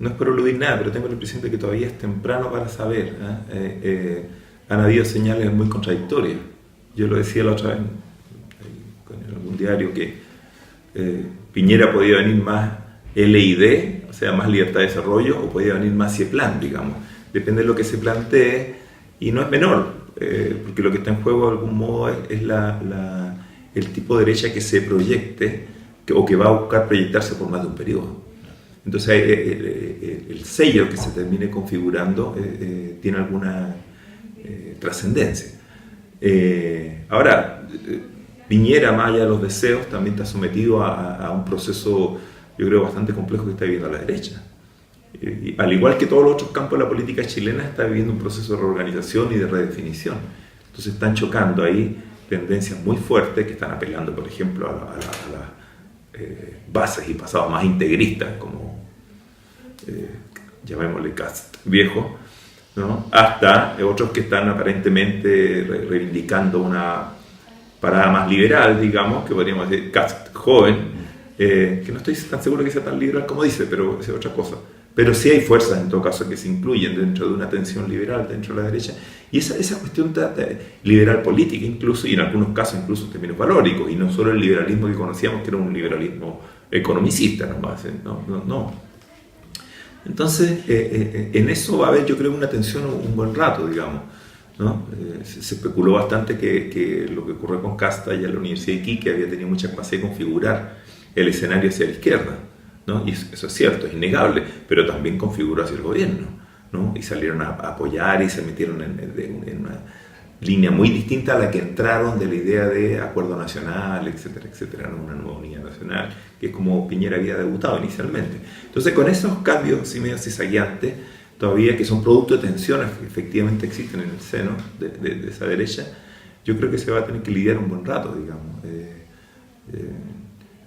no es por eludir nada, pero tengo la impresión de que todavía es temprano para saber. Han habido señales muy contradictorias. Yo lo decía la otra vez en algún diario que Piñera podía venir más LID, o sea, más libertad de desarrollo, o podía venir más CIEPLAN, digamos. Depende de lo que se plantee, y no es menor, porque lo que está en juego de algún modo es el tipo de derecha que se proyecte o que va a buscar proyectarse por más de un periodo. Entonces el sello que se termine configurando tiene alguna trascendencia. Ahora, Piñera, más allá de los deseos, también está sometido a un proceso, yo creo, bastante complejo que está viviendo la derecha. Y, al igual que todos los otros campos de la política chilena, está viviendo un proceso de reorganización y de redefinición. Entonces están chocando ahí tendencias muy fuertes que están apelando, por ejemplo, a las bases y pasados más integristas, como llamémosle Cast viejo, ¿no? Hasta otros que están aparentemente reivindicando una parada más liberal, digamos, que podríamos decir Cast joven, que no estoy tan seguro que sea tan liberal como dice, pero es otra cosa. Pero sí hay fuerzas, en todo caso, que se incluyen dentro de una tensión liberal, dentro de la derecha. Y esa cuestión liberal política, incluso, y en algunos casos incluso en términos valóricos, y no solo el liberalismo que conocíamos, que era un liberalismo economicista, no. Entonces, en eso va a haber, yo creo, una tensión un buen rato, digamos, ¿no? Se especuló bastante que lo que ocurrió con Casta y a la Universidad de Iquique había tenido mucha capacidad de configurar el escenario hacia la izquierda, ¿no? Y eso es cierto, es innegable, pero también configuró hacia el gobierno, ¿no? Y salieron a apoyar y se metieron en una línea muy distinta a la que entraron de la idea de acuerdo nacional, etcétera, etcétera, ¿no? Una nueva unidad nacional, que es como Piñera había debutado inicialmente. Entonces, con esos cambios así medio cizagueantes, todavía que son producto de tensiones que efectivamente existen en el seno de esa derecha, yo creo que se va a tener que lidiar un buen rato, digamos.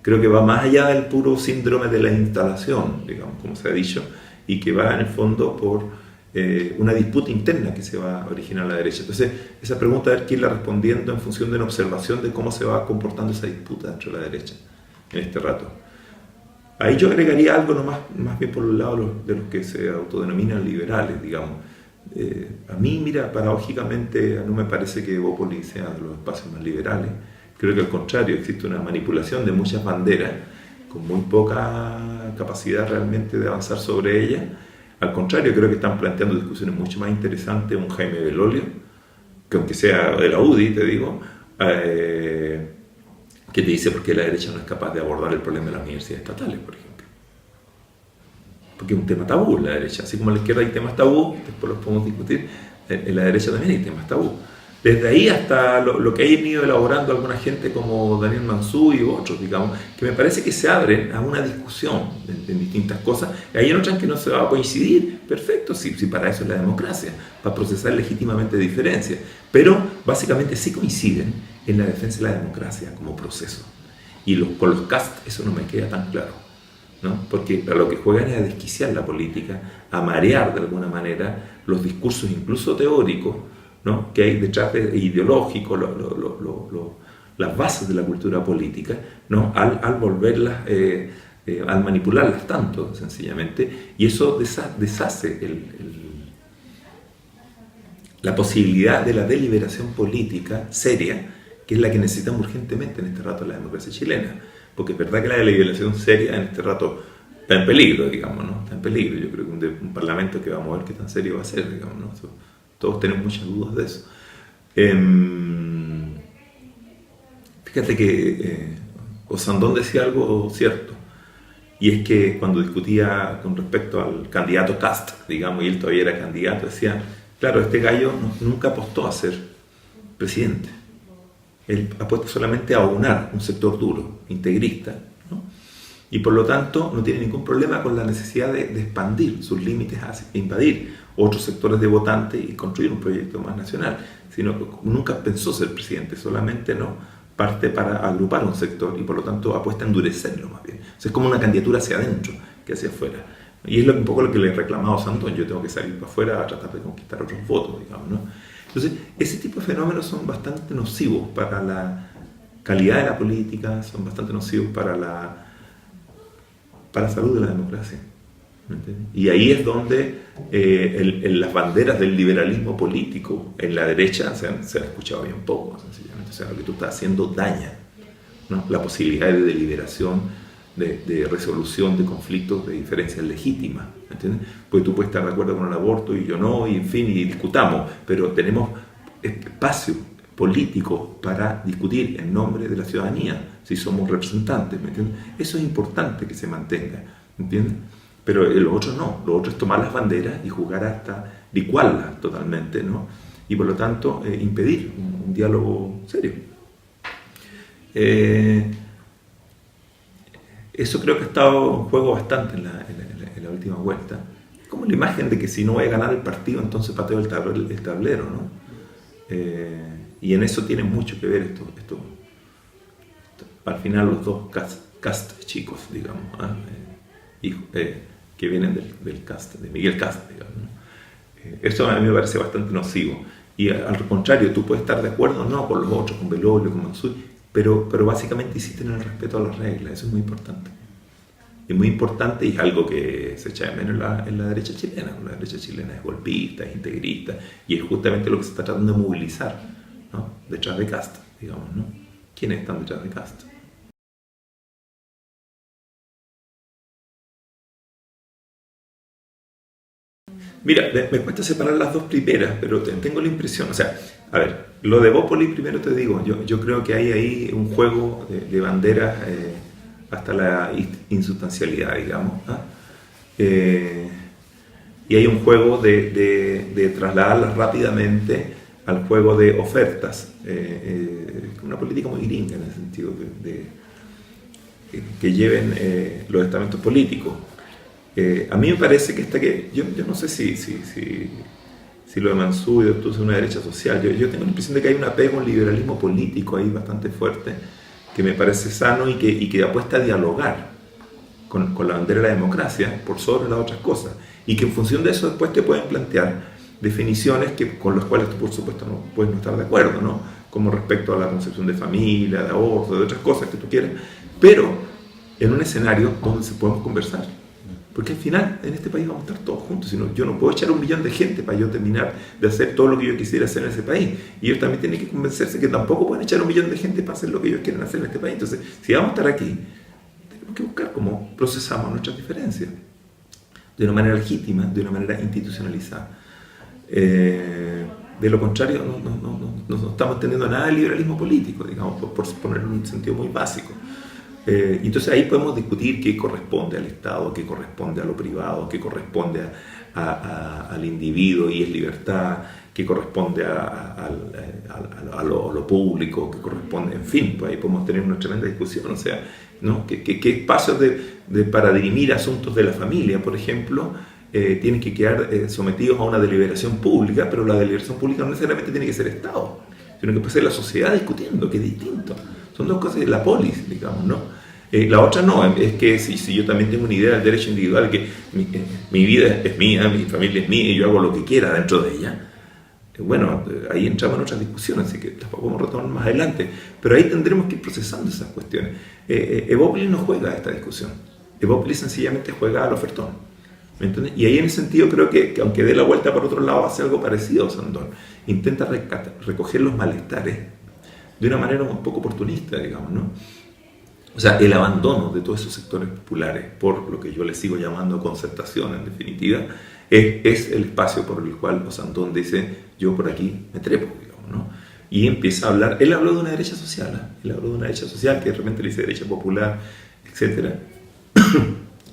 Creo que va más allá del puro síndrome de la instalación, digamos, como se ha dicho, y que va en el fondo por una disputa interna que se va a originar a la derecha. Entonces, esa pregunta, a ver quién la respondiendo en función de una observación de cómo se va comportando esa disputa dentro de la derecha en este rato. Ahí yo agregaría algo más bien por el lado de los que se autodenominan liberales, digamos. A mí, mira, paradójicamente, no me parece que Evópolis sea de los espacios más liberales. Creo que al contrario, existe una manipulación de muchas banderas con muy poca capacidad realmente de avanzar sobre ellas. Al contrario, creo que están planteando discusiones mucho más interesantes. Un Jaime Belolio, que aunque sea de la UDI, te digo, que te dice por qué la derecha no es capaz de abordar el problema de las universidades estatales, por ejemplo. Porque es un tema tabú en la derecha. Así como en la izquierda hay temas tabú, después los podemos discutir, en la derecha también hay temas tabú. Desde ahí hasta lo que ha ido elaborando alguna gente como Daniel Mansú y otros, digamos, que me parece que se abren a una discusión en distintas cosas. Y hay en otras que no se va a coincidir. Perfecto, si para eso es la democracia, para procesar legítimamente diferencias. Pero básicamente sí coinciden en la defensa de la democracia como proceso. Y con los cast eso no me queda tan claro, ¿no? Porque a lo que juegan es a desquiciar la política, a marear de alguna manera los discursos incluso teóricos, ¿no? Que hay detrás ideológico, las bases de la cultura política, ¿no? Al volverlas, al manipularlas tanto, sencillamente, y eso deshace la posibilidad de la deliberación política seria, que es la que necesitamos urgentemente en este rato de la democracia chilena, porque es verdad que la deliberación seria en este rato está en peligro, digamos, ¿no? Está en peligro. Yo creo que un parlamento que vamos a ver qué tan serio va a ser, digamos, ¿no? Todos tenemos muchas dudas de eso. Fíjate que Osandón decía algo cierto, y es que cuando discutía con respecto al candidato Kast, digamos, y él todavía era candidato, decía, claro, este gallo nunca apostó a ser presidente. Él apuesta solamente a aunar un sector duro, integrista, ¿no? Y por lo tanto no tiene ningún problema con la necesidad de expandir sus límites, hacia invadir otros sectores de votantes y construir un proyecto más nacional, sino que nunca pensó ser presidente, solamente no parte para agrupar un sector y por lo tanto apuesta a endurecerlo más bien. O sea, es como una candidatura hacia adentro que hacia afuera. Y es un poco lo que le he reclamado a Santón, yo tengo que salir para afuera a tratar de conquistar otros votos, digamos, ¿no? Entonces, ese tipo de fenómenos son bastante nocivos para la calidad de la política, son bastante nocivos para la salud de la democracia. ¿me entiendes? Y ahí es donde las banderas del liberalismo político en la derecha se han escuchado bien poco, sencillamente. O sea, lo que tú estás haciendo daña, ¿no?, la posibilidad de deliberación, de resolución de conflictos, de diferencias legítimas, ¿me entiendes? Porque tú puedes estar de acuerdo con el aborto y yo no, y en fin, y discutamos, pero tenemos espacio político para discutir en nombre de la ciudadanía, si somos representantes, ¿me entiendes? Eso es importante que se mantenga, ¿me entiendes? Pero lo otro no, lo otro es tomar las banderas y jugar hasta licuarlas totalmente, ¿no? Y por lo tanto impedir un diálogo serio. Eso creo que ha estado en juego bastante en la última vuelta. Como la imagen de que si no voy a ganar el partido, entonces pateo el tablero, ¿no? Y en eso tiene mucho que ver esto. Al final los dos cast chicos, digamos, que vienen del cast, de Miguel Cast, digamos, ¿no? Eso a mí me parece bastante nocivo. Y al contrario, tú puedes estar de acuerdo o no con los otros, con Belolio, con Mansur, pero básicamente insisten en el respeto a las reglas. Eso es muy importante. Es muy importante y es algo que se echa de menos en la derecha chilena. La derecha chilena es golpista, es integrista, y es justamente lo que se está tratando de movilizar, ¿no?, detrás de Cast, digamos, ¿no? ¿Quiénes están detrás de Cast? Mira, me cuesta separar las dos primeras, pero tengo la impresión, o sea, a ver, lo de Bópoli primero te digo, yo creo que hay ahí un juego de banderas hasta la insustancialidad, digamos, y hay un juego de trasladarlas rápidamente al juego de ofertas, una política muy gringa en el sentido que lleven los estamentos políticos. A mí me parece que yo no sé si lo de Mansur y tú es una derecha social. Yo tengo la impresión de que hay un apego a un liberalismo político ahí bastante fuerte, que me parece sano y que apuesta a dialogar con la bandera de la democracia por sobre las otras cosas, y que en función de eso después te pueden plantear definiciones con las cuales tú por supuesto no puedes no estar de acuerdo, ¿no?, como respecto a la concepción de familia, de aborto, de otras cosas que tú quieras, pero en un escenario donde se podemos conversar. Porque al final, en este país vamos a estar todos juntos. Yo no puedo echar 1 millón de gente para yo terminar de hacer todo lo que yo quisiera hacer en ese país. Y ellos también tienen que convencerse que tampoco pueden echar 1 millón de gente para hacer lo que ellos quieren hacer en este país. Entonces, si vamos a estar aquí, tenemos que buscar cómo procesamos nuestras diferencias. De una manera legítima, de una manera institucionalizada. De lo contrario, no estamos entendiendo nada de liberalismo político, digamos, por ponerlo en un sentido muy básico. Entonces ahí podemos discutir qué corresponde al Estado, qué corresponde a lo privado, qué corresponde al individuo y es libertad, qué corresponde a lo público, qué corresponde, en fin, pues ahí podemos tener una tremenda discusión, o sea, ¿no?, qué espacios para dirimir asuntos de la familia, por ejemplo, tienen que quedar sometidos a una deliberación pública, pero la deliberación pública no necesariamente tiene que ser Estado, sino que puede ser la sociedad discutiendo, que es distinto. Son dos cosas de la polis, digamos, ¿no? La otra no, es que si yo también tengo una idea del derecho individual, que mi vida es mía, mi familia es mía y yo hago lo que quiera dentro de ella, bueno, ahí entramos en otras discusiones, así que tampoco vamos a retomar más adelante, pero ahí tendremos que ir procesando esas cuestiones. Evópolis no juega a esta discusión, Evópolis sencillamente juega al ofertón, ¿me entiendes? Y ahí en ese sentido creo que aunque dé la vuelta por otro lado, hace algo parecido a Sandón, intenta recoger los malestares de una manera un poco oportunista, digamos, ¿no? O sea, el abandono de todos esos sectores populares por lo que yo les sigo llamando concertación, en definitiva, es el espacio por el cual Osandón dice, yo por aquí me trepo, digamos, ¿no? Y empieza a hablar, él habló de una derecha social, él habló de una derecha social que de repente le dice derecha popular, etcétera,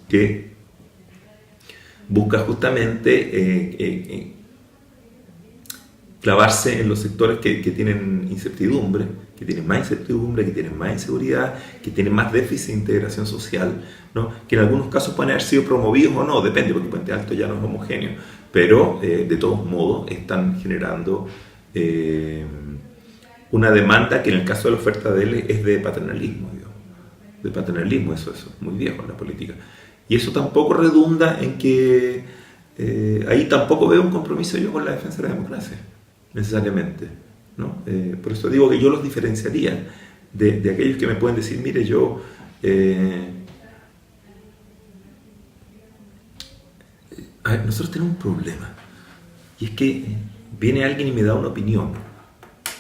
que busca justamente clavarse en los sectores que tienen incertidumbre, que tienen más incertidumbre, que tienen más inseguridad, que tienen más déficit de integración social, ¿no?, que en algunos casos pueden haber sido promovidos o no, depende, porque Puente Alto ya no es homogéneo, pero de todos modos están generando una demanda que en el caso de la oferta de él es de paternalismo, digamos, de paternalismo, eso es muy viejo en la política. Y eso tampoco redunda en que ahí tampoco veo un compromiso yo con la defensa de la democracia, necesariamente, ¿no? Por eso digo que yo los diferenciaría de aquellos que me pueden decir, mire, yo A ver, nosotros tenemos un problema. Y es que viene alguien y me da una opinión,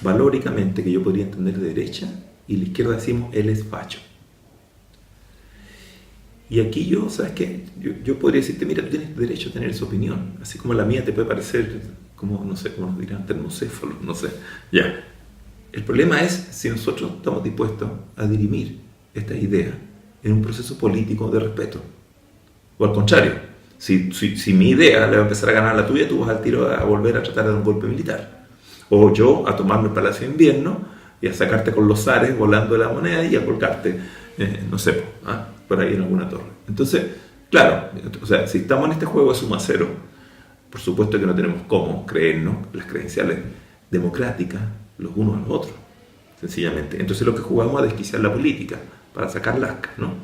valóricamente, que yo podría entender de derecha, y la izquierda decimos, él es facho. Y aquí yo, ¿sabes qué? Yo podría decirte, mira, tú tienes derecho a tener esa opinión, así como la mía te puede parecer, como, no sé, como nos dirán, termocéfalo, no sé. Ya. El problema es si nosotros estamos dispuestos a dirimir esta idea en un proceso político de respeto. O al contrario, si mi idea le va a empezar a ganar a la tuya, tú vas al tiro a volver a tratar de dar un golpe militar. O yo a tomarme el Palacio de Invierno y a sacarte con los zares volando de la moneda y a colgarte, no sé, por ahí en alguna torre. Entonces, claro, o sea, si estamos en este juego de suma cero, por supuesto que no tenemos cómo creernos las credenciales democráticas los unos a los otros, sencillamente. Entonces lo que jugamos es desquiciar la política para sacar lascas, ¿no?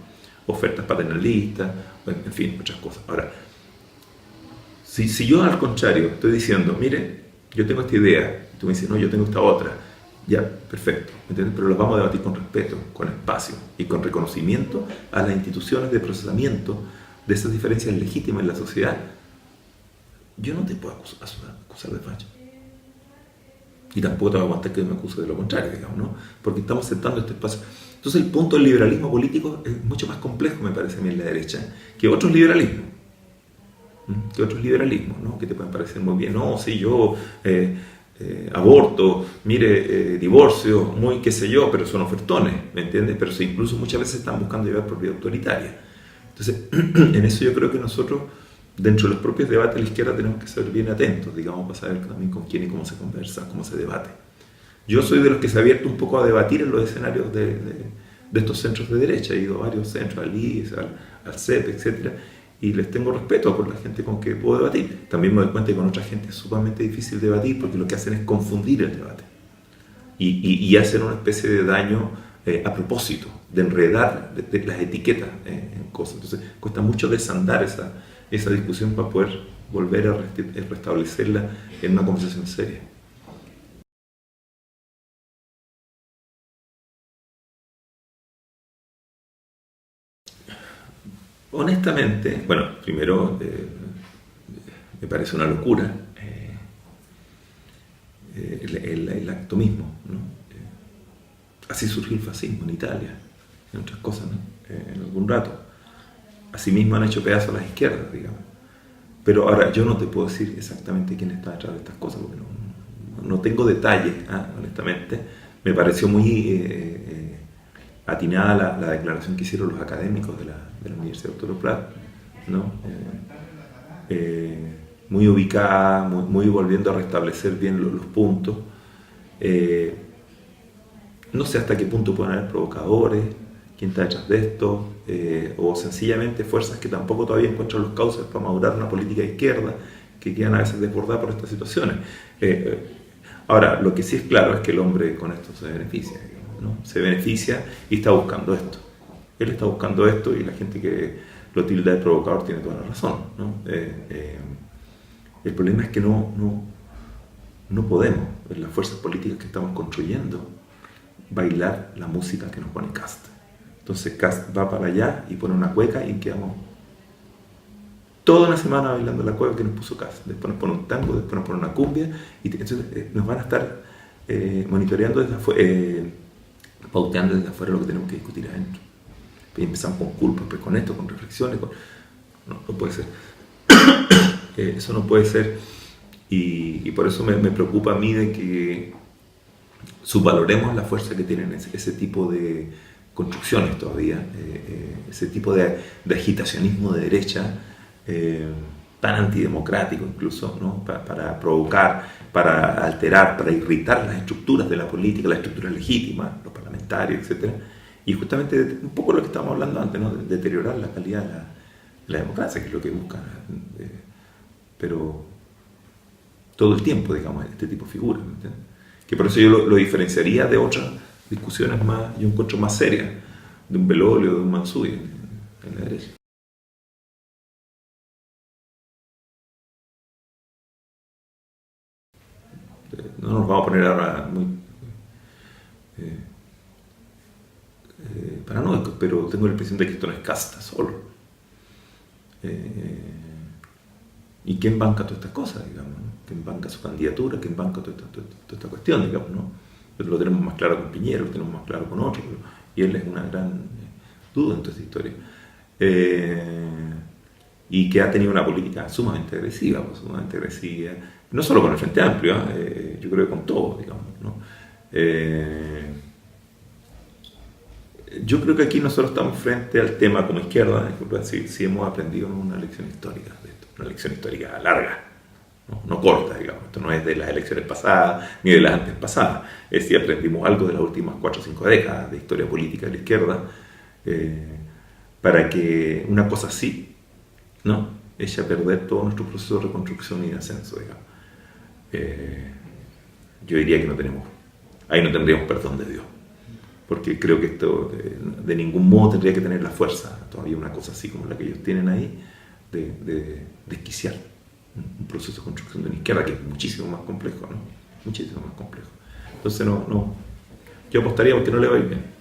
Ofertas paternalistas, en fin, muchas cosas. Ahora, si yo al contrario estoy diciendo, mire, yo tengo esta idea, y tú me dices, no, yo tengo esta otra, ya, perfecto, ¿entiendes? Pero las vamos a debatir con respeto, con espacio y con reconocimiento a las instituciones de procesamiento de esas diferencias legítimas en la sociedad. Yo no te puedo acusar de facho. Y tampoco te voy a aguantar que me acuse de lo contrario, digamos, ¿no? Porque estamos sentando este espacio. Entonces el punto del liberalismo político es mucho más complejo, me parece a mí, en la derecha, que otros liberalismos. ¿No? Que te pueden parecer muy bien. No, sí, yo aborto, mire, divorcio, muy qué sé yo, pero son ofertones, ¿me entiendes? Pero incluso muchas veces están buscando llevar por vía autoritaria. Entonces, en eso yo creo que nosotros, dentro de los propios debates de la izquierda, tenemos que ser bien atentos, digamos, para saber también con quién y cómo se conversa, cómo se debate. Yo soy de los que se ha abierto un poco a debatir en los escenarios de estos centros de derecha. He ido a varios centros, al IES, al CEP, etc. Y les tengo respeto por la gente con que puedo debatir. También me doy cuenta que con otra gente es sumamente difícil debatir porque lo que hacen es confundir el debate. Y hacen una especie de daño a propósito, de enredar de las etiquetas en cosas. Entonces cuesta mucho desandar esa discusión para poder volver a restablecerla en una conversación seria. Honestamente, bueno, primero me parece una locura el acto mismo, ¿no? Así surgió el fascismo en Italia, en otras cosas, ¿no? En algún rato. Asimismo han hecho pedazos las izquierdas, digamos. Pero ahora yo no te puedo decir exactamente quién está detrás de estas cosas, porque no tengo detalles, honestamente. Me pareció muy atinada la declaración que hicieron los académicos de la Universidad de Arturo Prat, ¿no? Muy ubicada, muy volviendo a restablecer bien los puntos. No sé hasta qué punto pueden haber provocadores, quién está detrás de esto, o sencillamente fuerzas que tampoco todavía encuentran los cauces para madurar una política de izquierda, que quedan a veces desbordadas por estas situaciones. Ahora, lo que sí es claro es que el hombre con esto se beneficia, ¿no? Se beneficia y está buscando esto. Él está buscando esto y la gente que lo tilda de provocador tiene toda la razón, ¿no? El problema es que no podemos, en las fuerzas políticas que estamos construyendo, bailar la música que nos pone Kast. Entonces Kast va para allá y pone una cueca y quedamos toda una semana bailando la cueca que nos puso Kast. Después nos pone un tango, después nos pone una cumbia y entonces nos van a estar monitoreando desde afuera, pauteando desde afuera lo que tenemos que discutir adentro. Y empezamos con culpa, pues con esto, con reflexiones, no puede ser. Eso no puede ser, y por eso me preocupa a mí de que subvaloremos la fuerza que tienen ese tipo de construcciones todavía, ese tipo de agitacionismo de derecha, tan antidemocrático incluso, ¿no? Para provocar, para alterar, para irritar las estructuras de la política, las estructuras legítimas, los parlamentarios, etc. Y justamente un poco lo que estábamos hablando antes, ¿no? De deteriorar la calidad de la democracia, que es lo que buscan. Pero todo el tiempo, digamos, este tipo de figuras, ¿entiendes? Que por eso yo lo diferenciaría de otras discusiones más, yo encuentro más serias, de un Belolio, de un Mansuy en la derecha. No nos vamos a poner ahora muy paranoicos, pero tengo la impresión de que esto no es casta solo. ¿Y quién banca todas estas cosas, digamos, ¿no? ¿Quién banca su candidatura? ¿Quién banca toda esta cuestión, digamos, ¿no? Pero lo tenemos más claro con Piñera, lo tenemos más claro con otros, y él es una gran duda en toda esta historia. Y que ha tenido una política sumamente agresiva, no solo con el Frente Amplio, yo creo que con todo, digamos, ¿no? Yo creo que aquí nosotros estamos frente al tema como izquierda, si hemos aprendido una lección histórica de esto, una lección histórica larga, no corta, digamos. Esto no es de las elecciones pasadas ni de las antes pasadas, es si aprendimos algo de las últimas 4 o 5 décadas de historia política de la izquierda, para que una cosa así, ¿no?, eche a perder todo nuestro proceso de reconstrucción y de ascenso, digamos. Yo diría que ahí no tendríamos perdón de Dios, porque creo que esto de ningún modo tendría que tener la fuerza, todavía una cosa así como la que ellos tienen ahí, de desquiciar un proceso de construcción de una izquierda que es muchísimo más complejo, ¿no? Muchísimo más complejo. Entonces yo apostaría porque no le va a ir bien.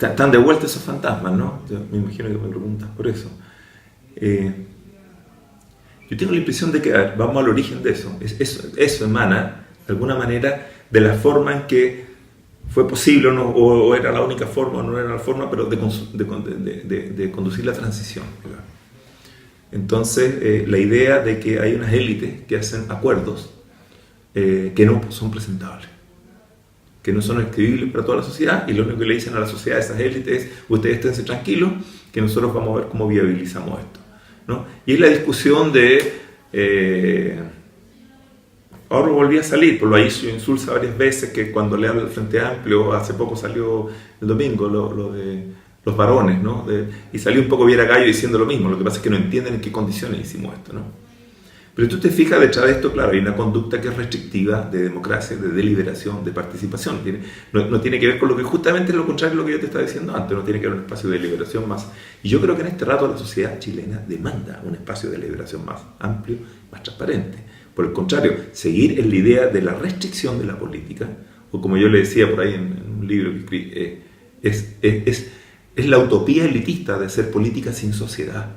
Están de vuelta esos fantasmas, ¿no? Yo me imagino que me preguntas por eso. Yo tengo la impresión de que vamos al origen de eso. Eso emana, de alguna manera, de la forma en que fue posible o era la única forma o no era la forma, pero de conducir la transición. Entonces, la idea de que hay unas élites que hacen acuerdos que no son presentables, que no son escribibles para toda la sociedad, y lo único que le dicen a la sociedad de esas élites es: ustedes esténse tranquilos, que nosotros vamos a ver cómo viabilizamos esto, ¿no? Y es la discusión de... ahora volví a salir, por lo ahí se insulsa varias veces, que cuando le habla del Frente Amplio, hace poco salió el domingo lo de los varones, ¿no? Y salió un poco Viera Gallo diciendo lo mismo. Lo que pasa es que no entienden en qué condiciones hicimos esto, ¿no? Pero tú te fijas, detrás de esto, claro, hay una conducta que es restrictiva de democracia, de deliberación, de participación. No tiene que ver con lo que justamente es lo contrario de lo que yo te estaba diciendo antes, no tiene que haber un espacio de deliberación más. Y yo creo que en este rato la sociedad chilena demanda un espacio de deliberación más amplio, más transparente. Por el contrario, seguir en la idea de la restricción de la política, o como yo le decía por ahí en un libro que escribí, es la utopía elitista de hacer política sin sociedad,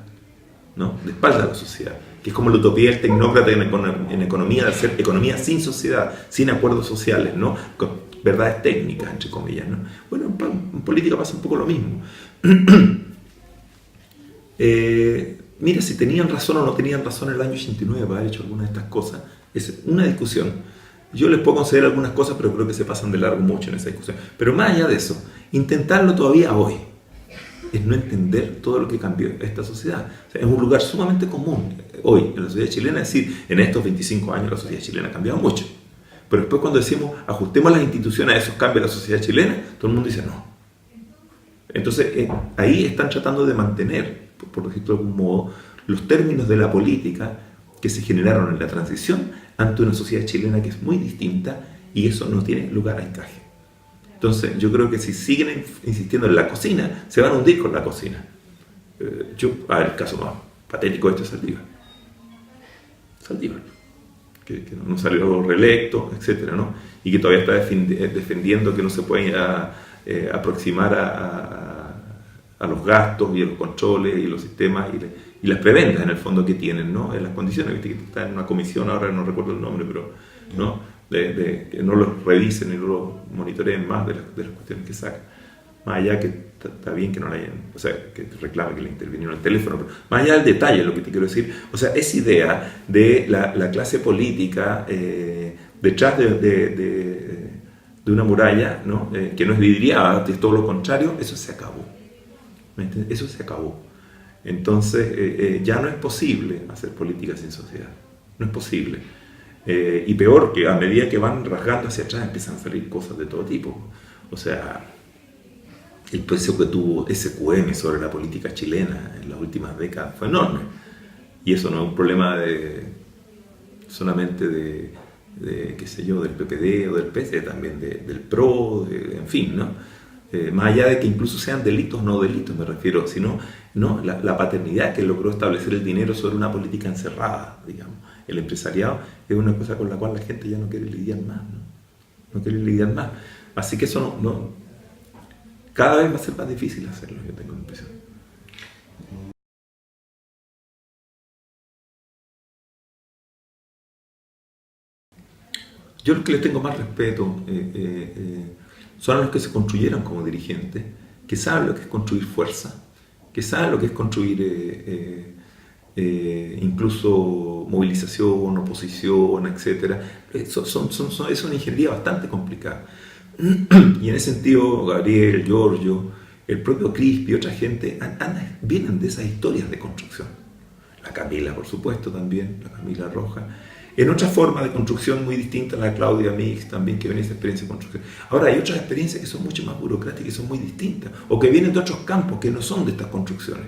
¿no? De espalda a la sociedad, que es como la utopía del tecnócrata en economía, de hacer economía sin sociedad, sin acuerdos sociales, ¿no? Con verdades técnicas, entre comillas, ¿no? Bueno, en política pasa un poco lo mismo. Mira, si tenían razón o no tenían razón en el año 89 para haber hecho alguna de estas cosas, es una discusión. Yo les puedo conceder algunas cosas, pero creo que se pasan de largo mucho en esa discusión. Pero más allá de eso, intentarlo todavía hoy es no entender todo lo que cambió esta sociedad. O sea, es un lugar sumamente común hoy en la sociedad chilena decir: en estos 25 años la sociedad chilena ha cambiado mucho. Pero después, cuando decimos ajustemos las instituciones a esos cambios de la sociedad chilena, todo el mundo dice no. Entonces, ahí están tratando de mantener, por decirlo de algún modo, los términos de la política que se generaron en la transición ante una sociedad chilena que es muy distinta, y eso no tiene lugar a encaje. Entonces, yo creo que si siguen insistiendo en la cocina, se van a hundir con la cocina. El caso más patético de esto es Saldívar, que no salió reelecto, etcétera, ¿no? Y que todavía está defendiendo que no se puede aproximar a los gastos y a los controles y los sistemas y las prebendas, en el fondo, que tienen, ¿no? En las condiciones. Viste que está en una comisión, ahora no recuerdo el nombre, pero ¿no? De que no los revisen y no los monitoreen más de las cuestiones que sacan. Más allá que está bien que no la hayan, o sea, que reclama que le intervinieron el teléfono, pero más allá del detalle, lo que te quiero decir, o sea, esa idea de la clase política detrás de una muralla, ¿no? Que no es vidriada, es todo lo contrario, eso se acabó. ¿Me entiendes? Eso se acabó. Entonces, ya no es posible hacer política sin sociedad. No es posible. Y peor, que a medida que van rasgando hacia atrás empiezan a salir cosas de todo tipo. O sea, el peso que tuvo SQM sobre la política chilena en las últimas décadas fue enorme. Y eso no es un problema solamente qué sé yo, del PPD o del PC, también del PRO, en fin, ¿no? Más allá de que incluso sean delitos o no delitos, me refiero, sino ¿no? la paternidad que logró establecer el dinero sobre una política encerrada, digamos. El empresariado es una cosa con la cual la gente ya no quiere lidiar más, ¿no? No quiere lidiar más. Así que eso cada vez va a ser más difícil hacerlo, yo tengo la impresión. Yo los que les tengo más respeto son a los que se construyeron como dirigentes, que saben lo que es construir fuerza, que saben lo que es construir incluso movilización, oposición, etc. Es una ingeniería bastante complicada. Y en ese sentido, Gabriel, Giorgio, el propio Crispi y otra gente vienen de esas historias de construcción. La Camila, por supuesto, también, la Camila Roja. En otra forma de construcción muy distinta a la Claudia Mix, también que viene esa experiencia de construcción. Ahora, hay otras experiencias que son mucho más burocráticas, que son muy distintas, o que vienen de otros campos que no son de estas construcciones.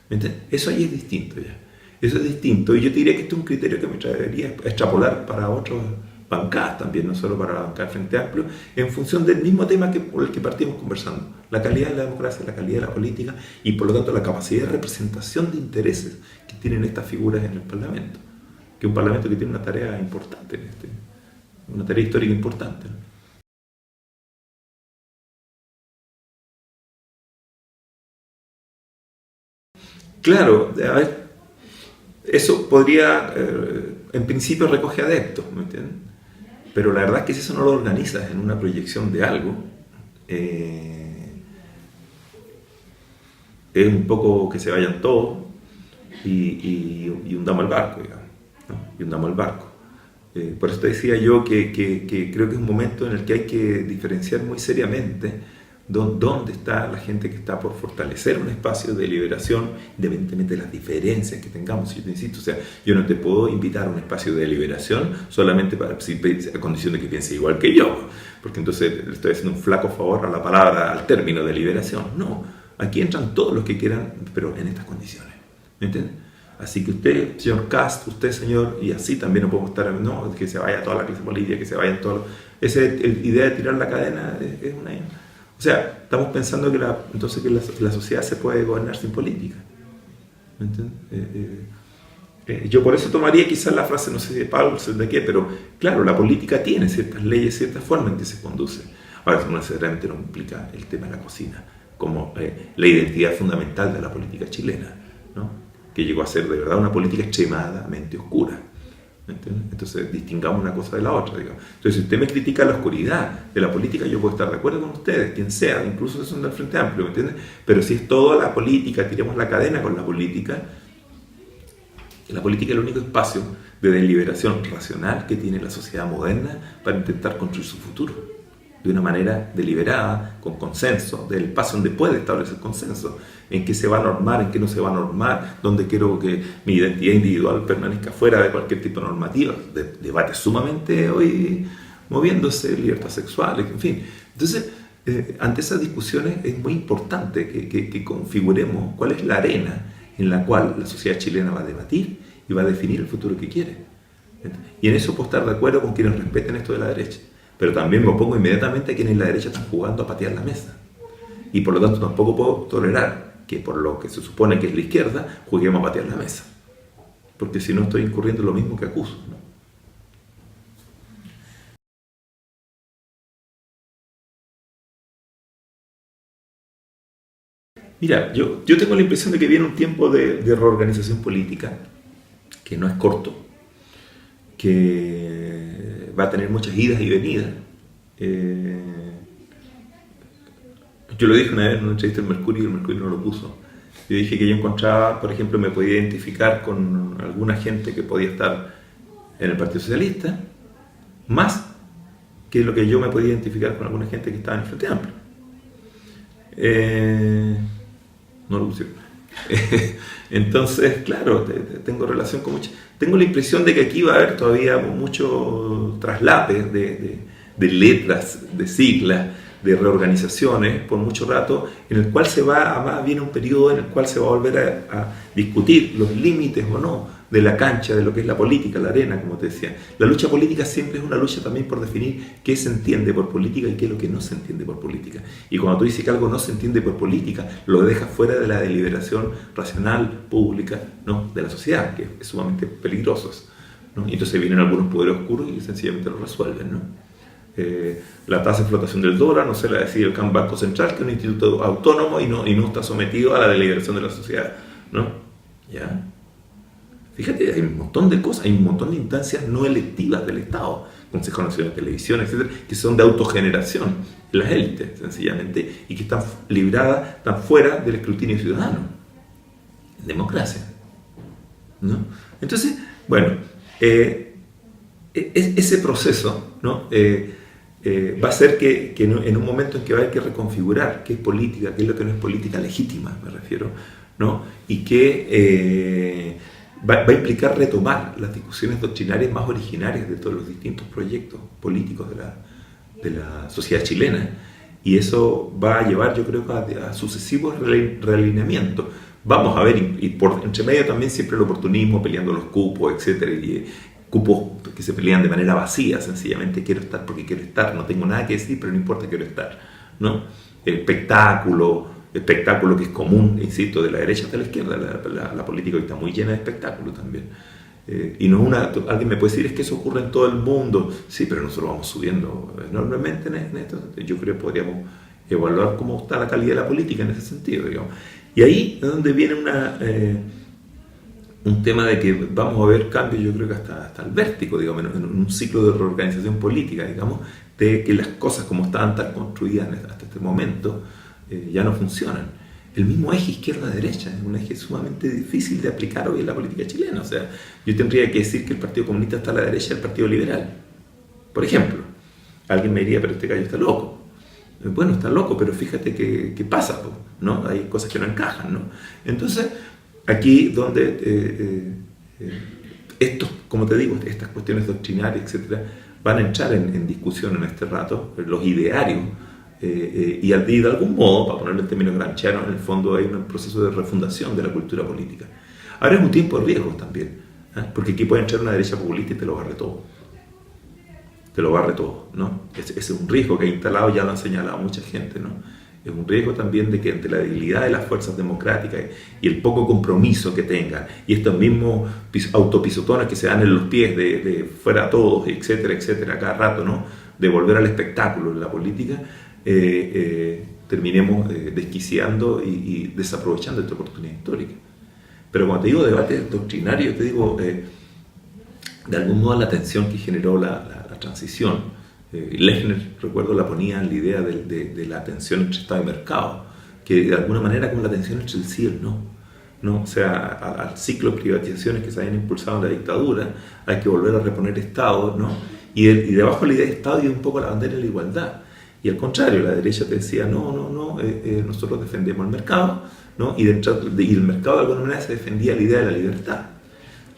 ¿Me entiendes? Eso ahí es distinto ya. Eso es distinto. Y yo te diría que este es un criterio que me traería a extrapolar para otras bancadas también, no solo para la bancada del Frente Amplio, en función del mismo tema por el que partimos conversando. La calidad de la democracia, la calidad de la política y por lo tanto la capacidad de representación de intereses que tienen estas figuras en el Parlamento. Que es un Parlamento que tiene una tarea importante, una tarea histórica importante, ¿no? Claro, a ver, eso podría, en principio recoge adeptos, ¿me entiendes? Pero la verdad es que si eso no lo organizas en una proyección de algo, es un poco que se vayan todos y hundamos el barco, digamos, ¿no? Y hundamos el barco. Por eso te decía yo que creo que es un momento en el que hay que diferenciar muy seriamente dónde está la gente que está por fortalecer un espacio de liberación, independientemente de las diferencias que tengamos. Yo te insisto, o sea, yo no te puedo invitar a un espacio de liberación solamente a condición de que piense igual que yo, porque entonces le estoy haciendo un flaco favor a la palabra, al término de liberación. No, aquí entran todos los que quieran, pero en estas condiciones, ¿me entiendes? Así que usted, señor Cast, usted, señor, y así también no podemos estar, no, que se vaya toda la clase política, que se vayan todos. Esa idea de tirar la cadena es una... O sea, estamos pensando que entonces que la sociedad se puede gobernar sin política. ¿Me entiendes? Yo por eso tomaría quizás la frase, no sé si de Paul, de qué, pero claro, la política tiene ciertas leyes, ciertas formas en que se conduce. Ahora, eso no necesariamente no implica el tema de la cocina, como la identidad fundamental de la política chilena, ¿no? Que llegó a ser de verdad una política extremadamente oscura. ¿Entiendes? Entonces distingamos una cosa de la otra, digamos. Entonces, si usted me critica la oscuridad de la política, yo puedo estar de acuerdo con ustedes, quien sea, incluso si son del Frente Amplio, ¿me entiendes? Pero si es toda la política, tiremos la cadena con la política es el único espacio de deliberación racional que tiene la sociedad moderna para intentar construir su futuro de una manera deliberada, con consenso, del espacio donde puede establecer consenso, en qué se va a normar, en qué no se va a normar, donde quiero que mi identidad individual permanezca fuera de cualquier tipo de normativa, debates sumamente hoy moviéndose, libertades sexuales, en fin. Entonces, ante esas discusiones es muy importante que configuremos cuál es la arena en la cual la sociedad chilena va a debatir y va a definir el futuro que quiere. Y en eso puedo estar de acuerdo con quienes respeten esto de la derecha. Pero también me opongo inmediatamente a quienes en la derecha están jugando a patear la mesa. Y por lo tanto tampoco puedo tolerar que por lo que se supone que es la izquierda, juguemos a patear la mesa. Porque si no estoy incurriendo en lo mismo que acuso, ¿no? Mira, yo tengo la impresión de que viene un tiempo de reorganización política, que no es corto, que va a tener muchas idas y venidas. Yo lo dije una vez en una entrevista en Mercurio y el Mercurio no lo puso. Yo dije que yo encontraba, por ejemplo, me podía identificar con alguna gente que podía estar en el Partido Socialista, más que lo que yo me podía identificar con alguna gente que estaba en el Frente Amplio. No lo pusieron. Entonces, claro, tengo relación con muchas. Tengo la impresión de que aquí va a haber todavía mucho traslape de letras, de siglas, de reorganizaciones por mucho rato, en el cual viene un periodo en el cual se va a volver a discutir los límites o no de la cancha, de lo que es la política, la arena, como te decía. La lucha política siempre es una lucha también por definir qué se entiende por política y qué es lo que no se entiende por política. Y cuando tú dices que algo no se entiende por política, lo dejas fuera de la deliberación racional, pública, ¿no?, de la sociedad, que es sumamente peligroso, ¿no? Y entonces vienen algunos poderes oscuros y sencillamente lo resuelven, ¿no? La tasa de flotación del dólar no se la decide el Banco Central, que es un instituto autónomo y no está sometido a la deliberación de la sociedad, ¿no? ¿Ya? Fíjate, hay un montón de cosas, hay un montón de instancias no electivas del Estado, Consejo Nacional de Televisión, etcétera, que son de autogeneración, las élites, sencillamente, y que están libradas, están fuera del escrutinio ciudadano, en democracia, ¿no? Entonces, bueno, ese proceso, ¿no? Va a ser que en un momento en que va a haber que reconfigurar qué es política, qué es lo que no es política legítima, me refiero, ¿no? Y que va a implicar retomar las discusiones doctrinarias más originarias de todos los distintos proyectos políticos de la sociedad chilena. Y eso va a llevar, yo creo, a sucesivos realineamientos. Vamos a ver, y por entre medio también siempre el oportunismo, peleando los cupos, etcétera, y cupos que se pelean de manera vacía, sencillamente quiero estar porque quiero estar, no tengo nada que decir, pero no importa, quiero estar, ¿no? El espectáculo que es común, insisto, de la derecha hasta la izquierda, la política hoy está muy llena de espectáculo también. Y no alguien me puede decir, es que eso ocurre en todo el mundo, sí, pero nosotros vamos subiendo enormemente en esto. Yo creo que podríamos evaluar cómo está la calidad de la política en ese sentido, digamos. Y ahí es donde viene un tema de que vamos a ver cambios, yo creo que hasta el vértigo, digamos, en un ciclo de reorganización política, digamos, de que las cosas como estaban tan construidas hasta este momento ya no funcionan. El mismo eje izquierda-derecha es un eje sumamente difícil de aplicar hoy en la política chilena. O sea, yo tendría que decir que el Partido Comunista está a la derecha del Partido Liberal, por ejemplo. Alguien me diría, pero este gallo está loco. Bueno, está loco, pero fíjate qué pasa, ¿no? Hay cosas que no encajan, ¿no? Entonces, aquí donde estos, como te digo, estas cuestiones doctrinarias, etcétera, van a entrar en discusión en este rato, los idearios, y de algún modo, para ponerlo en términos gramscianos, en el fondo hay un proceso de refundación de la cultura política. Ahora es un tiempo de riesgos también, porque aquí puede entrar una derecha populista y te lo barre todo. Te lo barre todo, ¿no? Ese es un riesgo que ha instalado, ya lo han señalado mucha gente, ¿no? Es un riesgo también de que ante la debilidad de las fuerzas democráticas y el poco compromiso que tengan, y estos mismos autopisotones que se dan en los pies de fuera todos, etcétera, etcétera, cada rato, ¿no? De volver al espectáculo en la política, terminemos desquiciando y desaprovechando esta oportunidad histórica. Pero cuando te digo debate doctrinario, te digo, de algún modo la tensión que generó la transición. Lechner, recuerdo, la ponía en la idea de la tensión entre Estado y mercado, que de alguna manera como la tensión entre el sí y el no. O sea, al ciclo de privatizaciones que se habían impulsado en la dictadura, hay que volver a reponer Estado, ¿no? Y debajo de la idea de Estado hay un poco la bandera de la igualdad. Y al contrario, la derecha te decía, nosotros defendemos el mercado, ¿no? Y el mercado de alguna manera se defendía la idea de la libertad.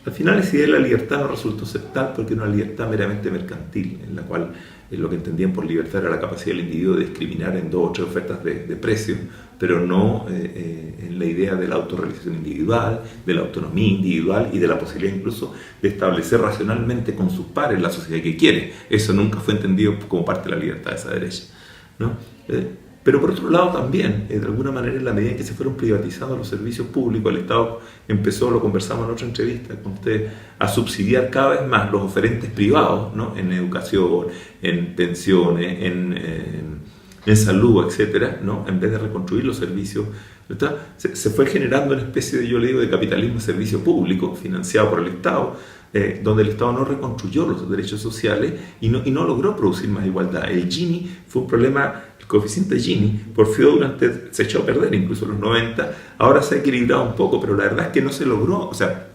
Al final esa idea de la libertad no resultó aceptar porque era una libertad meramente mercantil, en la cual lo que entendían por libertad era la capacidad del individuo de discriminar en 2 o 3 ofertas de precio, pero no en la idea de la autorrealización individual, de la autonomía individual y de la posibilidad incluso de establecer racionalmente con sus pares la sociedad que quiere. Eso nunca fue entendido como parte de la libertad de esa derecha, ¿no? Pero por otro lado también, de alguna manera, en la medida en que se fueron privatizando los servicios públicos, el Estado empezó, lo conversamos en otra entrevista con usted, a subsidiar cada vez más los oferentes privados, ¿no? En educación, en pensiones, en salud, etcétera, ¿no? En vez de reconstruir los servicios. Se fue generando una especie de, yo le digo, de capitalismo de servicio público financiado por el Estado, donde el Estado no reconstruyó los derechos sociales y no logró producir más igualdad. El Gini fue un problema. El coeficiente Gini porfió se echó a perder incluso en los 90, ahora se ha equilibrado un poco, pero la verdad es que no se logró. O sea,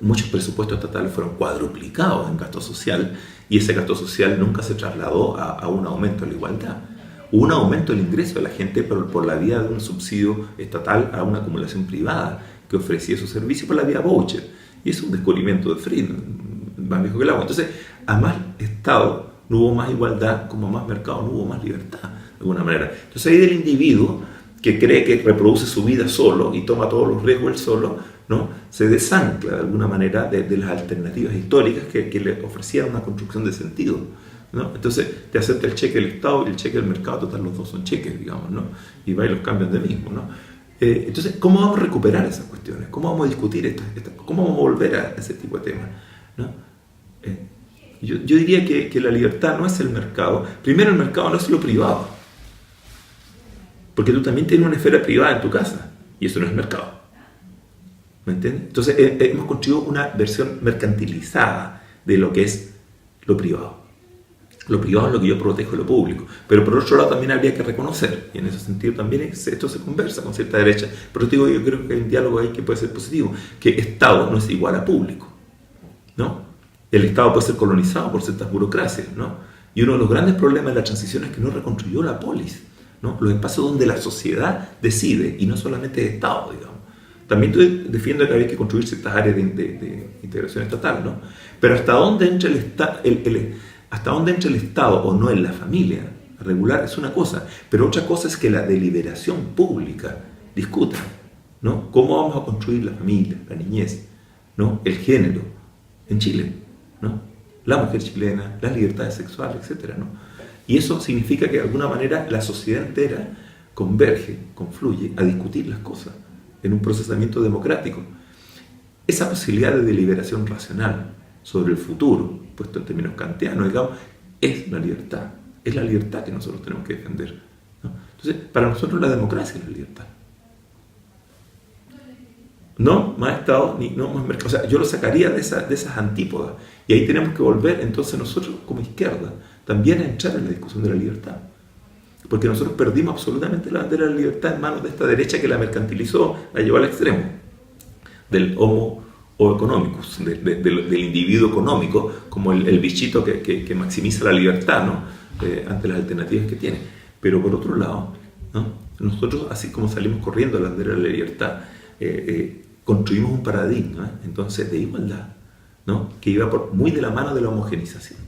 muchos presupuestos estatales fueron cuadruplicados en gasto social y ese gasto social nunca se trasladó a un aumento de la igualdad. Hubo un aumento del ingreso de la gente por la vía de un subsidio estatal a una acumulación privada que ofrecía esos servicios por la vía voucher, y es un descubrimiento de Friedman, más viejo que el agua. Entonces, a más Estado no hubo más igualdad, como más mercado no hubo más libertad, de alguna manera. Entonces ahí del individuo que cree que reproduce su vida solo y toma todos los riesgos él solo, ¿no? Se desancla de alguna manera de las alternativas históricas que le ofrecían una construcción de sentido, ¿no? Entonces te acepta el cheque del Estado y el cheque del mercado, total los dos son cheques, digamos, ¿no? Y va y los cambian de mismo, ¿no? Entonces, ¿cómo vamos a recuperar esas cuestiones? ¿Cómo vamos a discutir cómo vamos a volver a ese tipo de temas, ¿no? Yo diría que la libertad no es el mercado. Primero, el mercado no es lo privado. Porque tú también tienes una esfera privada en tu casa. Y eso no es mercado. ¿Me entiendes? Entonces, hemos construido una versión mercantilizada de lo que es lo privado. Lo privado es lo que yo protejo de lo público. Pero por otro lado también habría que reconocer, y en ese sentido también esto se conversa con cierta derecha, pero te digo, yo creo que hay un diálogo ahí que puede ser positivo, que Estado no es igual a público, ¿no? El Estado puede ser colonizado por ciertas burocracias, ¿no? Y uno de los grandes problemas de la transición es que no reconstruyó la polis, ¿no? Los espacios donde la sociedad decide, y no solamente el Estado, digamos. También defiendo que había que construir ciertas áreas de integración estatal, ¿no? Pero hasta dónde entra hasta dónde entra el Estado o no en la familia regular es una cosa, pero otra cosa es que la deliberación pública discuta, ¿no? Cómo vamos a construir la familia, la niñez, ¿no? El género en Chile, ¿no? La mujer chilena, las libertades sexuales, etcétera, ¿no? Y eso significa que de alguna manera la sociedad entera converge, confluye a discutir las cosas en un procesamiento democrático. Esa posibilidad de deliberación racional sobre el futuro, puesto en términos kantianos, digamos, es la libertad que nosotros tenemos que defender, ¿no? Entonces, para nosotros la democracia es la libertad. No más Estado, ni no más mercado. O sea, yo lo sacaría de esas antípodas. Y ahí tenemos que volver, entonces, nosotros como izquierda, también a entrar en la discusión de la libertad. Porque nosotros perdimos absolutamente la bandera de la libertad en manos de esta derecha que la mercantilizó, la llevó al extremo, del homo economicus, del individuo económico, como el bichito que maximiza la libertad, ¿no? Ante las alternativas que tiene. Pero por otro lado, ¿no? Nosotros, así como salimos corriendo a la bandera de la libertad, construimos un paradigma, entonces, de igualdad, ¿no? Que iba muy de la mano de la homogenización.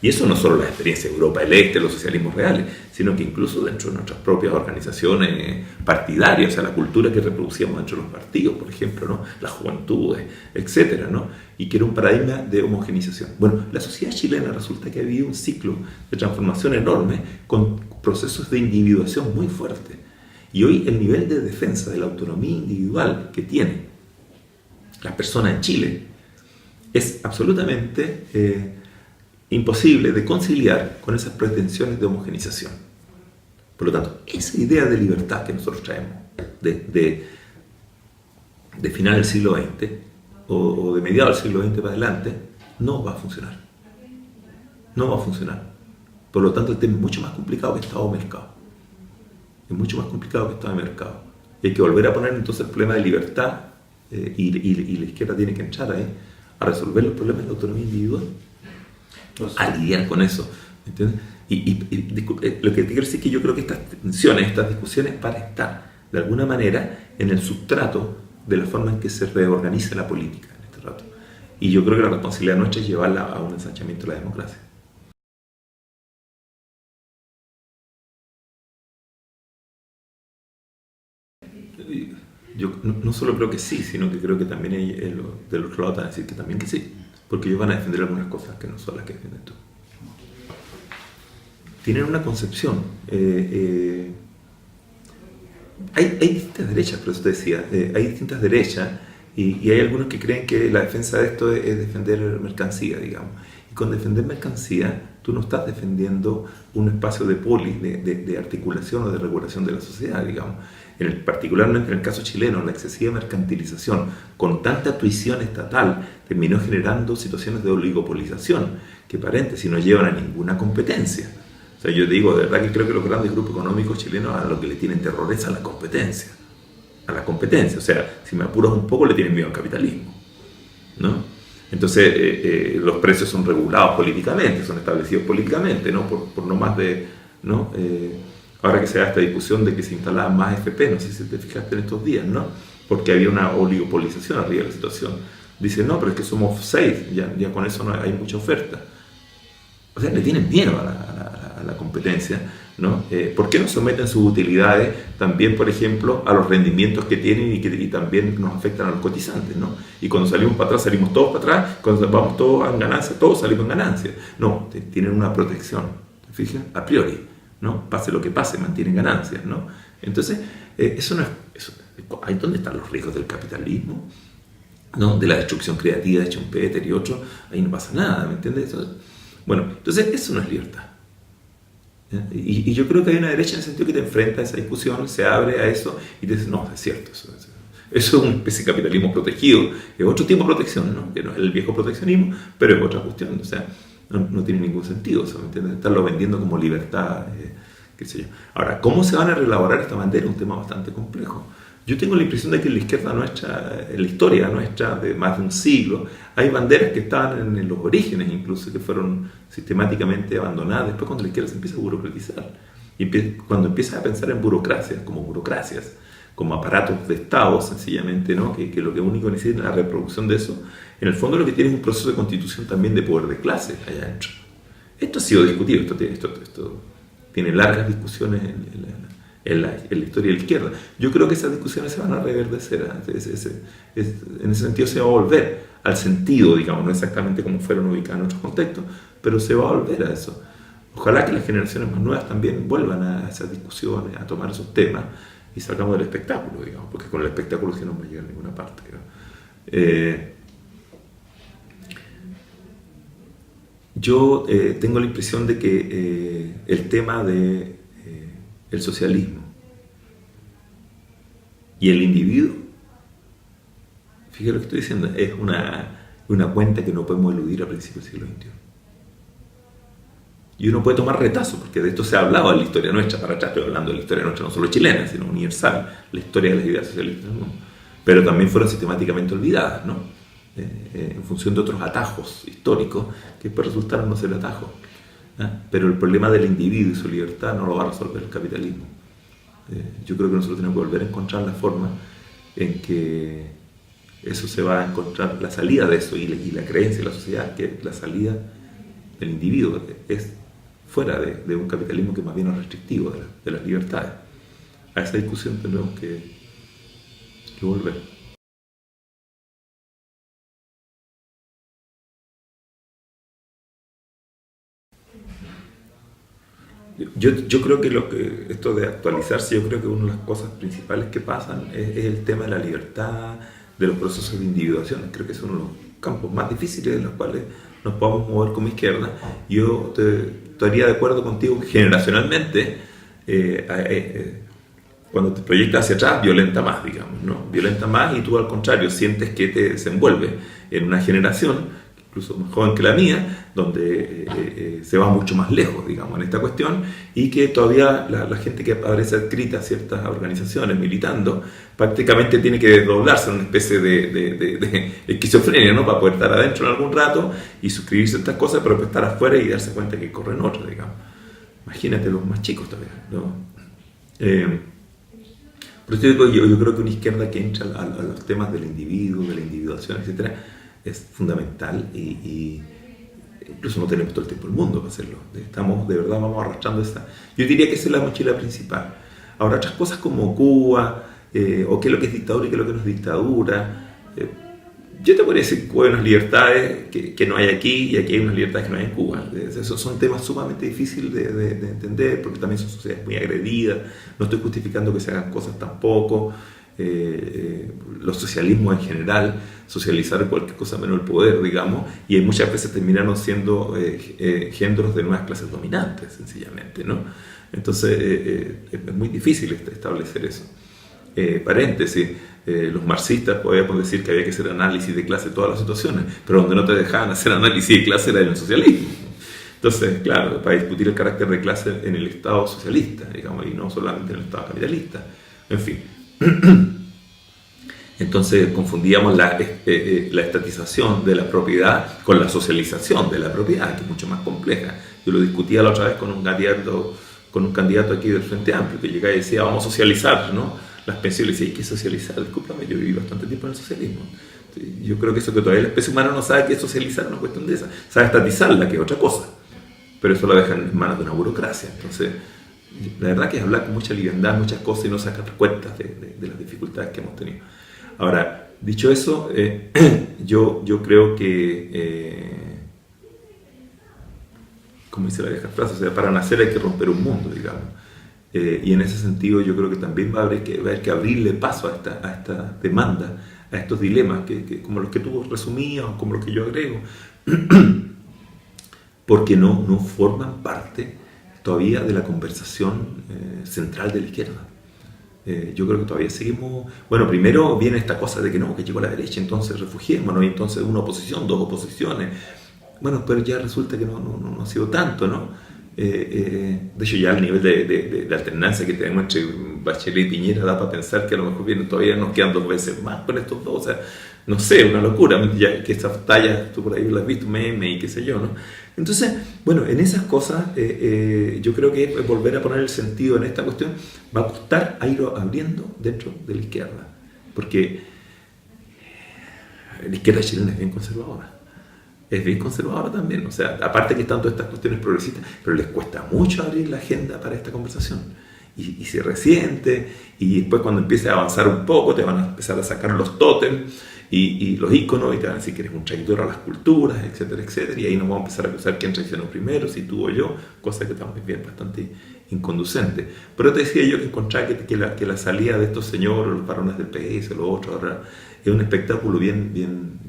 Y eso no solo la experiencia de Europa del Este, los socialismos reales, sino que incluso dentro de nuestras propias organizaciones partidarias, o sea, la cultura que reproducíamos dentro de los partidos, por ejemplo, ¿no? Las juventudes, etcétera, ¿no? Y que era un paradigma de homogenización. Bueno, la sociedad chilena resulta que ha vivido un ciclo de transformación enorme con procesos de individuación muy fuertes. Y hoy el nivel de defensa de la autonomía individual que tienen las personas en Chile es absolutamente imposible de conciliar con esas pretensiones de homogenización. Por lo tanto, esa idea de libertad que nosotros traemos de final del siglo XX o de mediados del siglo XX para adelante, no va a funcionar. No va a funcionar. Por lo tanto, el tema es mucho más complicado que Estado o mercado. Es mucho más complicado que Estado de mercado. Y hay que volver a poner entonces el problema de libertad y la izquierda tiene que entrar ahí a resolver los problemas de la autonomía individual. A lidiar con eso, ¿entiendes? Lo que te quiero decir es que yo creo que estas tensiones, estas discusiones van a estar de alguna manera en el sustrato de la forma en que se reorganiza la política en este rato. Y yo creo que la responsabilidad nuestra es llevarla a un ensanchamiento de la democracia. Yo no solo creo que sí, sino que creo que también del otro lado van a decir que también que sí, porque ellos van a defender algunas cosas que no son las que defiendes tú. Tienen una concepción. Hay distintas derechas, por eso te decía, hay distintas derechas y hay algunos que creen que la defensa de esto es defender mercancía, digamos. Y con defender mercancía, tú no estás defendiendo un espacio de polis, de articulación o de regulación de la sociedad, digamos. Particularmente en el caso chileno, la excesiva mercantilización con tanta tuición estatal terminó generando situaciones de oligopolización que, paréntesis, no llevan a ninguna competencia. O sea, yo digo, de verdad que creo que los grandes grupos económicos chilenos a lo que le tienen terror es a la competencia. A la competencia. O sea, si me apuras un poco, le tienen miedo al capitalismo, ¿no? Entonces, los precios son regulados políticamente, son establecidos políticamente, ¿no? Por no más de, ¿no? Ahora que se da esta discusión de que se instalaban más FP, no sé si te fijaste en estos días, ¿no? Porque había una oligopolización arriba de la situación. Dicen, no, pero es que somos 6, ya con eso no hay mucha oferta. O sea, le tienen miedo a la competencia, ¿no? ¿Por qué no someten sus utilidades también, por ejemplo, a los rendimientos que tienen y también nos afectan a los cotizantes, ¿no? Y cuando salimos para atrás, salimos todos para atrás, cuando vamos todos en ganancia, todos salimos en ganancia. No, tienen una protección, ¿te fijas? A priori, ¿no? Pase lo que pase, mantienen ganancias, ¿no? Entonces, eso no es... ¿Dónde están los riesgos del capitalismo? ¿no? De la destrucción creativa de Schumpeter y otros, ahí no pasa nada, ¿me entiendes? Bueno, entonces eso no es libertad. Y yo creo que hay una derecha en el sentido que te enfrenta a esa discusión, se abre a eso y te dice, no, es cierto, eso es una especie de capitalismo protegido, es otro tipo de protección, ¿no? Que no es el viejo proteccionismo, pero es otra cuestión, o sea, no tiene ningún sentido, ¿me entiendes? Estarlo vendiendo como libertad, qué sé yo. Ahora, ¿cómo se van a reelaborar esta bandera? Un tema bastante complejo. Yo tengo la impresión de que en la izquierda nuestra, en la historia nuestra de más de un siglo, hay banderas que estaban en los orígenes incluso, que fueron sistemáticamente abandonadas, después cuando la izquierda se empieza a burocratizar, y cuando empieza a pensar en burocracias, como aparatos de Estado sencillamente, ¿no? que lo que único necesita es la reproducción de eso, en el fondo lo que tiene es un proceso de constitución también de poder de clase allá adentro. Esto ha sido discutido, esto tiene largas discusiones en la historia de la izquierda. Yo creo que esas discusiones se van a reverdecer, en ese sentido se va a volver al sentido, digamos, no exactamente como fueron ubicadas en otros contextos, pero se va a volver a eso. Ojalá que las generaciones más nuevas también vuelvan a esas discusiones, a tomar esos temas y salgamos del espectáculo, digamos, porque con el espectáculo sí no vamos a llegar a ninguna parte. Yo tengo la impresión de que el tema de el socialismo y el individuo, fíjate lo que estoy diciendo, es una cuenta que no podemos eludir a principios del siglo XXI. Y uno puede tomar retazo, porque de esto se ha hablado en la historia nuestra, para atrás estoy hablando de la historia nuestra no solo chilena, sino universal, la historia de las ideas socialistas del mundo. Pero también fueron sistemáticamente olvidadas, ¿no? En función de otros atajos históricos que después resultaron no ser atajos. Pero el problema del individuo y su libertad no lo va a resolver el capitalismo. Yo creo que nosotros tenemos que volver a encontrar la forma en que eso se va a encontrar, la salida de eso y la creencia de la sociedad, que la salida del individuo es fuera de un capitalismo que más bien es restrictivo de las libertades. A esa discusión tenemos que volver. Yo creo que esto de actualizarse, yo creo que una de las cosas principales que pasan es el tema de la libertad, de los procesos de individuación. Creo que es uno de los campos más difíciles en los cuales nos podemos mover como izquierda. Yo estaría de acuerdo contigo que generacionalmente, cuando te proyectas hacia atrás, violenta más, digamos, ¿no? Violenta más y tú al contrario sientes que te desenvuelve en una generación incluso más joven que la mía, donde se va mucho más lejos, digamos, en esta cuestión, y que todavía la gente que aparece adscrita a ciertas organizaciones militando, prácticamente tiene que desdoblarse en una especie de esquizofrenia, ¿no? Para poder estar adentro en algún rato y suscribir ciertas cosas, pero después estar afuera y darse cuenta que corren otras, digamos. Imagínate los más chicos todavía, ¿no? Por eso yo creo que una izquierda que entra a los temas del individuo, de la individuación, etcétera, es fundamental y incluso no tenemos todo el tiempo del mundo para hacerlo. De verdad vamos arrastrando esa. Yo diría que esa es la mochila principal. Ahora, otras cosas como Cuba, o qué es lo que es dictadura y qué es lo que no es dictadura. Yo te podría decir que hay unas libertades que no hay aquí y aquí hay unas libertades que no hay en Cuba. Esos son temas sumamente difíciles de entender porque también son sociedades muy agredidas. No estoy justificando que se hagan cosas tampoco. Los socialismos en general, socializar cualquier cosa menos el poder, digamos, y muchas veces terminaron siendo géneros de nuevas clases dominantes, sencillamente, ¿no? Entonces es muy difícil establecer eso. Paréntesis, los marxistas podíamos decir que había que hacer análisis de clase en todas las situaciones, pero donde no te dejaban hacer análisis de clase era en el socialismo. Entonces, claro, para discutir el carácter de clase en el Estado socialista, digamos, y no solamente en el Estado capitalista. En fin. Entonces confundíamos la estatización de la propiedad con la socialización de la propiedad, que es mucho más compleja. Yo lo discutía la otra vez con un candidato aquí del Frente Amplio, que llegaba y decía, vamos a socializar, ¿no? Las pensiones. Y decía, ¿y qué socializar? Discúlpame, yo viví bastante tiempo en el socialismo. Yo creo que eso que todavía la especie humana no sabe qué es socializar, no es cuestión de esa. Sabe estatizarla, que es otra cosa. Pero eso lo dejan en manos de una burocracia. Entonces, la verdad que es hablar con mucha liviandad, muchas cosas y no sacar cuentas de las dificultades que hemos tenido. Ahora, dicho eso, yo creo que, como dice la vieja frase, o sea, para nacer hay que romper un mundo, digamos. Y en ese sentido yo creo que también va a haber que abrirle paso a esta demanda a estos dilemas, como los que tú resumías o como los que yo agrego, porque no forman parte todavía de la conversación central de la izquierda. Yo creo que todavía seguimos... Bueno, primero viene esta cosa de que no, que llegó la derecha, entonces refugiémonos, y entonces una oposición, dos oposiciones. Bueno, pero ya resulta que no ha sido tanto, ¿no? De hecho, ya el nivel de alternancia que tenemos entre Bachelet y Piñera da para pensar que a lo mejor todavía nos quedan 2 veces más con estos dos. O sea, no sé, una locura. Ya que esas tallas, tú por ahí las has visto, meme y qué sé yo, ¿no? Entonces, bueno, en esas cosas yo creo que volver a poner el sentido en esta cuestión va a costar a ir abriendo dentro de la izquierda. Porque la izquierda chilena es bien conservadora. Es bien conservadora también, o sea, aparte que están todas estas cuestiones progresistas, pero les cuesta mucho abrir la agenda para esta conversación. Y se resiente, y después cuando empiece a avanzar un poco, te van a empezar a sacar los tótems y los íconos, y te van a decir que eres un traidor a las culturas, etcétera, etcétera, y ahí nos vamos a empezar a acusar quién traicionó primero, si tú o yo, cosa que también es bastante inconducente. Pero te decía yo que encontraba que la salida de estos señores, los varones del PS, los otros, ahora, es un espectáculo bien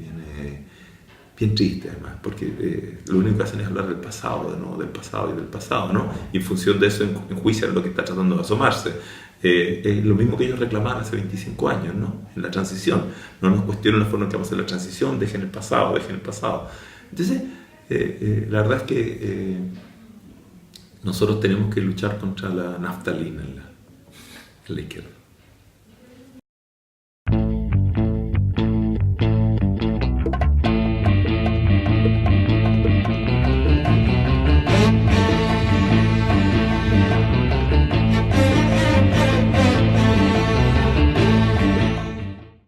triste además, porque lo único que hacen es hablar del pasado, ¿no? Del pasado, ¿no? Y en función de eso enjuician lo que está tratando de asomarse. Es lo mismo que ellos reclamaban hace 25 años, ¿no? En la transición. No nos cuestionen la forma en que vamos a hacer la transición, dejen el pasado. Entonces, la verdad es que nosotros tenemos que luchar contra la naftalina en la izquierda.